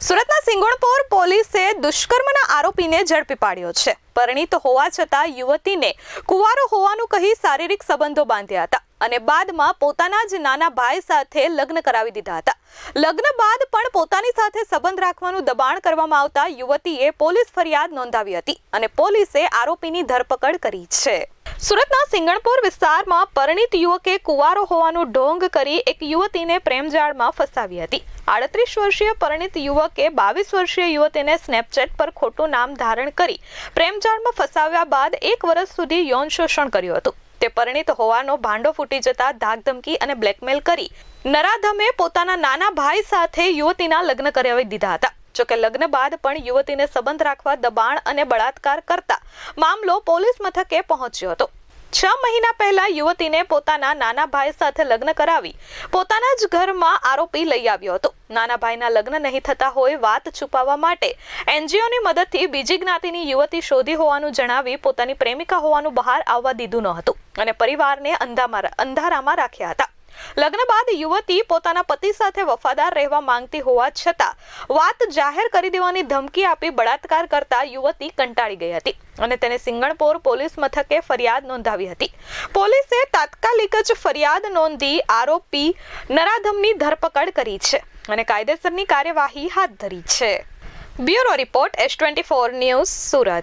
સુરતના સિંગણપોર પોલીસે દુષ્કર્મના આરોપીને ઝડપી પાડ્યો છે। પરિણીત હોવા છતાં યુવતીને કુંવારો હોવાનું કહી શારીરિક સંબંધો બાંધ્યા હતા અને બાદમાં પોતાના જ નાના ભાઈ સાથે લગ્ન કરાવી દીધા હતા। લગ્ન બાદ પણ પોતાની સાથે સંબંધ રાખવાનું દબાણ કરવામાં આવતા યુવતીએ પોલીસ ફરિયાદ નોંધાવી હતી અને પોલીસે આરોપીની ધરપકડ કરી છે। સુરતના સિંગણપોર વિસ્તારમાં પરિણીત યુવકે કુંવારો હોવાનું ઢોંગ કરી એક યુવતીને પ્રેમજાળમાં ફસાવી હતી। 38 વર્ષીય પરિણીત યુવકે 22 વર્ષીય યુવતીને સ્નેપચેટ પર ખોટું નામ ધારણ કરી પ્રેમજાળમાં ફસાવ્યા બાદ 1 વર્ષ સુધી યૌન શોષણ કર્યું હતું। તે પરિણીત હોવાનો ભાંડો ફૂટી જતા ધાકધમકી અને બ્લેકમેલ કરી નરાધમે પોતાના નાના ભાઈ સાથે યુવતીના લગ્ન કરાવી દીધા હતા। જોકે લગ્ન બાદ પણ યુવતીને સંબંધ રાખવા દબાણ અને બળાત્કાર કરતા મામલો પોલીસ મથકે પહોંચ્યો હતો। 6 મહિના પહેલા યુવતીને પોતાના નાના ભાઈ સાથે લગ્ન કરાવી પોતાના જ ઘરમાં આરોપી લઈ આવ્યો હતો। નાના ભાઈના લગ્ન નહીં થતા હોય વાત છુપાવવા માટે એનજીઓની મદદથી બીજી જ્ઞાતિની યુવતી શોધી હોવાનું જણાવી પોતાની પ્રેમિકા હોવાનું બહાર આવવા દીધું ન હતું અને પરિવારને અંધારામાં રાખ્યા હતા। લગ્ન બાદ યુવતી પોતાના પતિ સાથે વફાદાર રહેવા માંગતી હોવા છતાં વાત જાહેર કરી દેવાની ધમકી આપી બળાત્કાર કરતા યુવતી કંટાળી ગઈ હતી અને તેને સિંગણપોર પોલીસ મથકે ફરિયાદ નોંધાવી હતી। પોલીસે તાત્કાલિક જ ફરિયાદ નોંધી આરોપી નરાધમની ધરપકડ કરી છે અને કાયદેસરની કાર્યવાહી હાથ ધરી છે। Bureau report S24 news Surat.